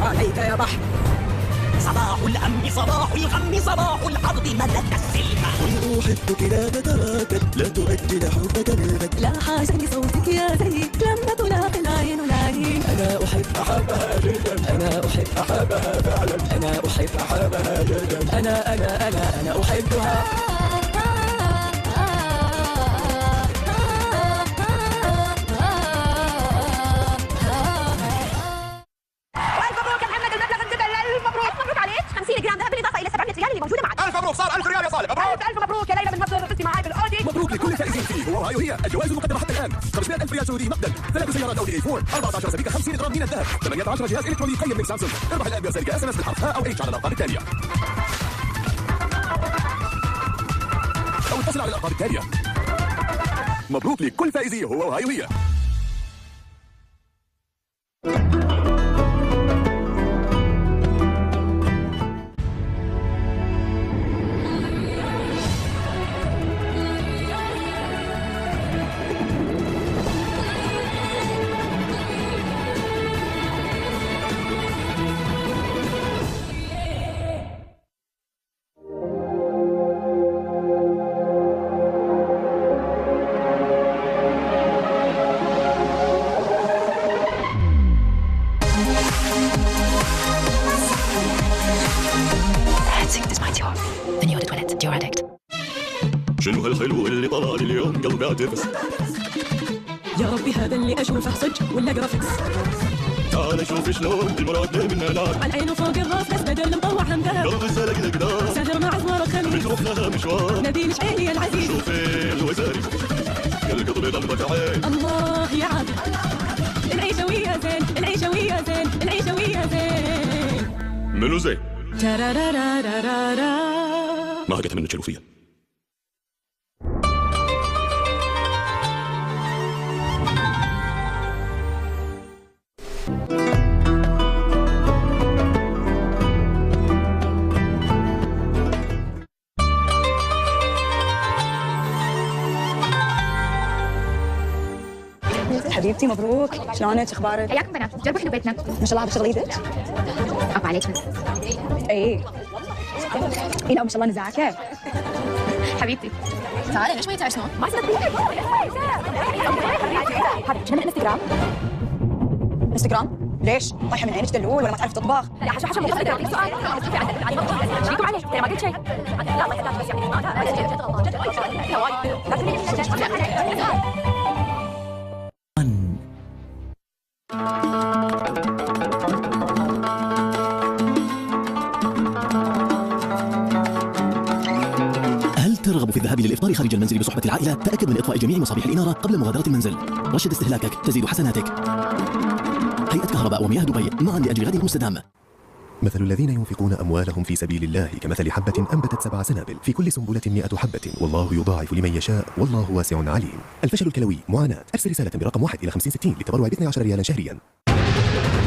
عليك يا بحر. صباح الأمن صباح الغم صباح الحظ ملك السلم. كل أحبك لا تتردد لا تؤجل حبك للبد. لا حاجة لصوتك يا زيد لما تلاقي العين العين. أنا أحب أحبها جدا. أنا أحب أحبها فعلا. أنا أحب أحبها جدا. أنا أحبها. مبروك عليك 50 جرام ذهب بالاضافه الى 700 ريال اللي موجوده معك. الف مبروك صار 1000 ريال يا صالح. مبروك الف مبروك يا ليلى من مصدر فزتي معاي بالاودي. مبروك لكل فائزين في هو وهاي وهي. الجوائز المقدمه حتى الان 500000 ريال سعودي نقدا، 3 سيارات اودي A4، 14 سبيكه 50 جرام من الذهب، 18 جهاز الكتروني قيم من سامسونج. اربح الان برسالة SMS بالحرف ها او H على الارقام التاليه او اتصل على الارقام التاليه. مبروك لكل فائزي هو وهاي وهي. شنو هالحلو اللي طلع لي اليوم قلبي عاتفس. يا ربي هذا اللي اشوفه صج ولا جرافيكس. تعال شوف شلون المراد من نار على العين وفوق الراس بس بدل مطوع هم ذهب. قلبي سلك القدار سهر مع زوار الخميس بتروح لها مشوار. نبيل شعيلي العزيز شوفي الوزاري القلب ضربة عين. الله يا عادل العيشة ويا زين العيشة ويا زين العيشة ويا زين. منو زين؟ ترارارارارارا ما هقت منه تشلوفية. حبيبتي مبروك، شلونك اخبارك؟ حياكم بنات، جربوا حلو بيتنا. ما شاء الله بتشتغلي ايدك؟ ابا عليك اي لا ما شاء الله نزعكه. حبيبتي تعالي ليش ما يتعشنون؟ ما صدقت حبيبتي شنو من انستغرام؟ انستغرام؟ ليش؟ طايحه من عينك دلول ولا ما تعرف تطبخ؟ يا حشو ما قصدك اعطيك سؤال. شيكم عليه ترى ما قلت شيء. لا ما قلت بس يعني هل ترغب في الذهاب للإفطار خارج المنزل بصحبة العائلة؟ تأكد من إطفاء جميع مصابيح الإنارة قبل مغادرة المنزل. رشد استهلاكك تزيد حسناتك. هيئة كهرباء ومياه دبي معا لأجل غد مستدام. مثل الذين ينفقون أموالهم في سبيل الله كمثل حبة أنبتت 7 سنابل في كل سنبلة 100 حبة والله يضاعف لمن يشاء والله واسع عليم. الفشل الكلوي معاناة. أرسل رسالة برقم 1 إلى 5060 للتبرع ب12 ريالا شهريا.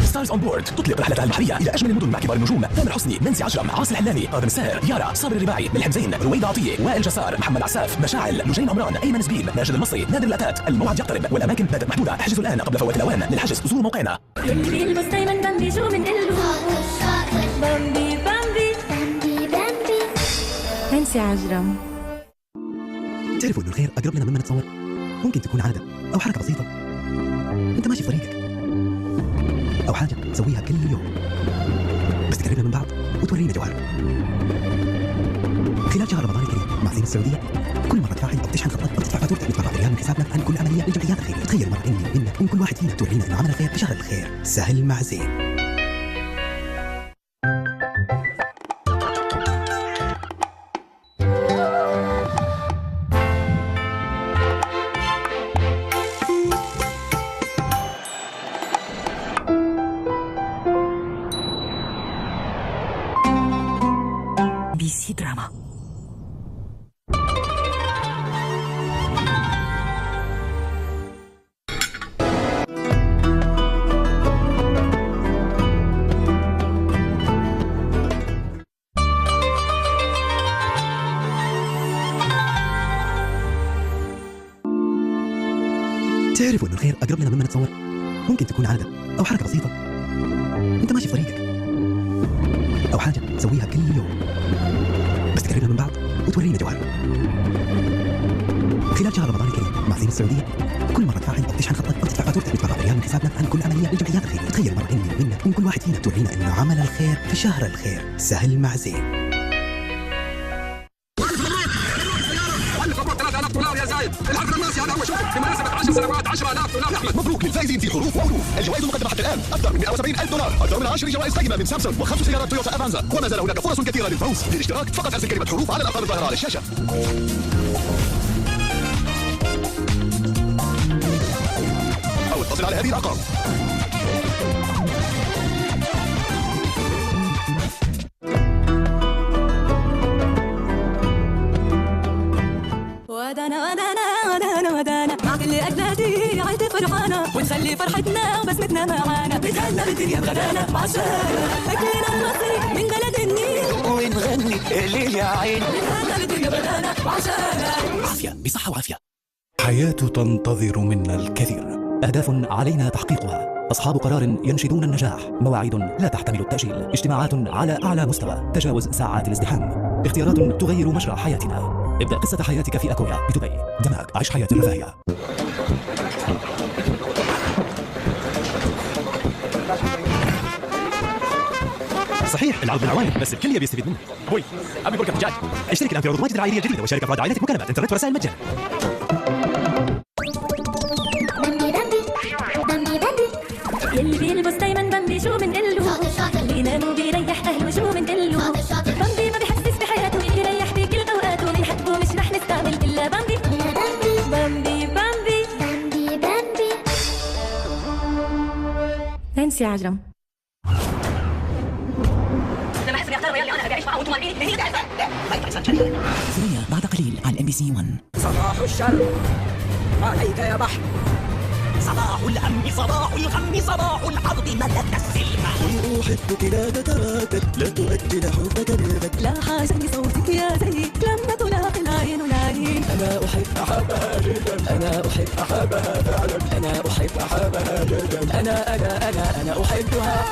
ستارز اون بورد تطلق رحلتها البحرية إلى أجمل المدن مع كبار النجوم تامر حسني، نانسي عجرم، عاصي الحلاني، آدم الساهر، يارا، صابر الرباعي، ملحم زين، رويدة عطية، وائل جسار، محمد عساف، مشاعل، لجين عمران، أيمن زبيل، ماجد المصري، نادر الأتات. الموعد يقترب والأماكن باتت محدودة. احجزوا الآن قبل فوات الأوان. للحجز زوروا موقعنا. اللي بيلبس دايما بامبي شو من بامبي بامبي بامبي بامبي. نانسي عجرم. تعرفوا إنه الخير أقرب لنا مما نتصور؟ ممكن تكون عادة أو حركة بسيطة أنت ماشي في طريقك، أو حاجة تسويها كل يوم بس تقربنا من بعض وتورينا جوهر. خلال شهر رمضان الكريم مع زين السعودية كل مرة تفاعل أو تشحن خطك أو تدفع فاتورتك ندفع ريال من حسابنا عن كل عملية للجمعيات الخيرية. تخيل مرة إني وإنك وإن كل واحد فينا تورينا إنه عمل الخير بشهر الخير. سهل مع زين. BBC دراما. تعرفوا إنه الخير أقرب لنا مما نتصور؟ ممكن تكون عادة أو حركة بسيطة أنت ماشي في طريقك، شهر رمضان الكريم مع زين السعودية. كل مرة تفعل أو تشحن خطك أو تدفع فاتورتك ندفع ريال من حسابنا عن كل عملية للجمعيات الخيرية. تخيل مرة إني ومنك من كل واحد فينا تورينا إنه عمل الخير في شهر الخير سهل مع زين. $3000 يا زايد. الحفل الناصي هذا هو شكر بمناسبة 10 سنوات $10,000 أحمد. مبروك للفائزين في حروف وحروف. الجوائز المقدمة حتى الآن أكثر من $170,000. أكثر من 10 جوائز قيمة من سامسونج و5 سيارات تويوتا أفانزا. وما زال هناك فرص كثيرة للفوز. للاشتراك فقط أرسل كلمة حروف على الأرقام الظاهرة على الشاشة. أو اتصل على هذه الأرقام. ودانا مع كل أجنادي عيد فرحانة ونخلي فرحتنا وبسمتنا معانا. بتهنى بالدنيا بغدانا مع الشارع أكلنا المصري من بلد النيل ونغني الليل يا عيني. بتهنى بالدنيا بغدانا مع الشارع. عافية بصحة وعافية. حياة تنتظر منا الكثير. أهداف علينا تحقيقها. أصحاب قرار ينشدون النجاح. مواعيد لا تحتمل التأجيل. اجتماعات على أعلى مستوى. تجاوز ساعات الازدحام. اختيارات تغير مجرى حياتنا. ابدأ قصة حياتك في أكويا بدبي. دماغ عيش حياة الرفاهية. صحيح العرض من عوائل بس الكل يبي يستفيد منه. ابوي ابي برجر دجاج. اشترك الان في عروض ماجد العائليه الجديده وشارك افراد عائلتك مكالمات انترنت ورسائل مجانا. اللي بيلبس دايما بامبي شو من قله بينام وبيريح اهله شو من قله. بامبي ما بيحسس بحياته يريح بكل اوقاته. بنحبه مش رح نستعمل الا بامبي بامبي بامبي بامبي بامبي. نانسي عجرم. لما احس اني اختار ريال اللي انا ابي اعيش معه وانتم مانعيني هي ثريا بعد قليل على MBC 1. صباح الشر عليك يا بحر. صباح الهم صباح الغم صباح الحظ ملك السلم. أحبك لا تتردد لا تؤجل حبك بالبد. لا حاجة صوتك يا زيك لما تلاقي العين والعين. أنا أحب أحبها جدا. أنا أحب أحبها فعلا. أنا أحب أحبها جدا. أنا أحبها.